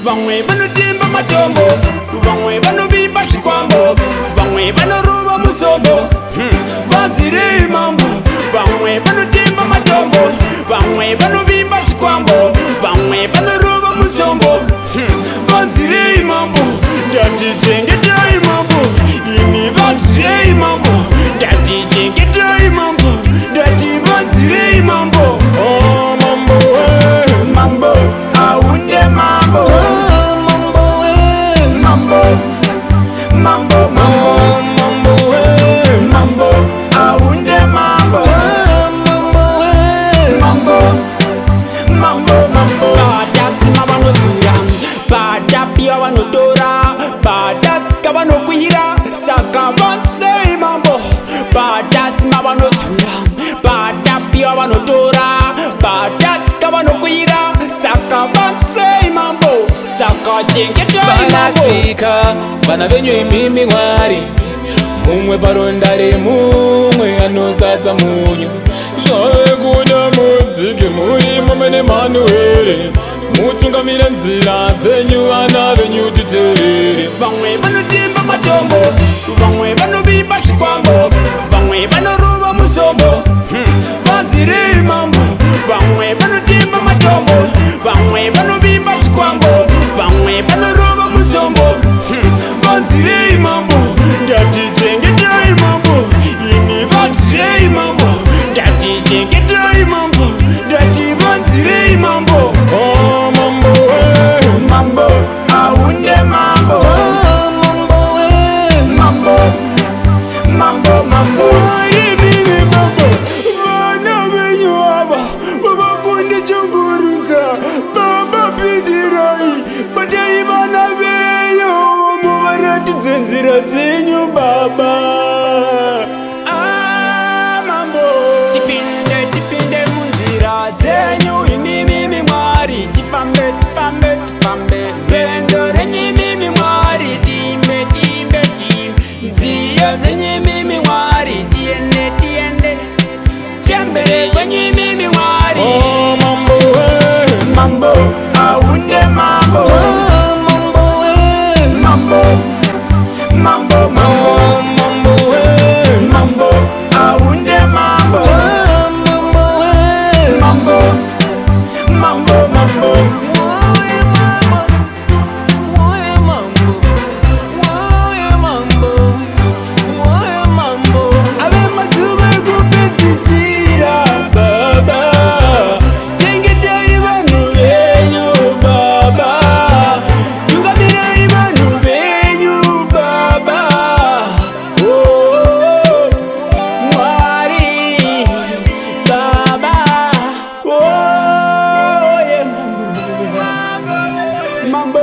vamwe vanotimba matombo, vamwe vanovimba zvikwambo, vamwe vanorova musombo, vanzirei mambo. Vamwe vanotimba matombo, vamwe vanovimba zvikwambo, vamwe vanorova musombo, vanzirei mambo. Ndatichengetai mambo, imi vanzirei mambo. Ndatichengetai mambo, ndati vanzirei mambo. Oh mambo mambo, aunde mambo. Mambo mambo mambo mambo mambo, aunde mambo. Mambo mambo mambo. Badasima vanodzura, badapia vanotora, badatsika vanokwira, saka vanzirei mambo. Badasima vanodzura, badapia vanotora, badatsika vanokwira, saka vanzirei mambo. Saka chengetai mambo. Vanafika vana venyu imimi Mwari, mumwe paronda remumwe anozaza munyu. Zvave kuda mudzike murimo mene Manuere, mutungamire nzira dzenyu vana venyu titeerere. Vamwe vanotimba matombo, vamwe vanovimba zvikwambo, vamwe vanorova musombo, vanzirei mambo. Vamwe vanotimba matombo, vamwe vanovimba zvikwambo, vamwe vanorova musombo, vanzirei mambo. Ndatichengetai mambo, imi vanzirei mambo. Ndatichengetai mambo, ndati vanzirei mambo. Oh mambo mambo, aunde mambo. Mambo mambo mambo, imini mambo. Vana venyu ava vavakundichungurudza, baba pindirai, batai vana venyu muvaratidze nzira dzenyu baba. Mambo, tipinde munzira dzenyu imimi Mwari, tifambe rwendo renyu imimi Mwari, timbe nziyo dzenyu imimi Mwari, tiende chembere kwenyu imimi Mwari. Oh mambo Mambo, aunde mambo. Mambo mambo mambo mambo, aunde mambo. Mambo mambo mambo. Ave mazuva ekupedzisira baba, chengetai vanhu venyu baba, tungamirai vanhu venyu baba. Oh Mwari baba, oh yeah mambo.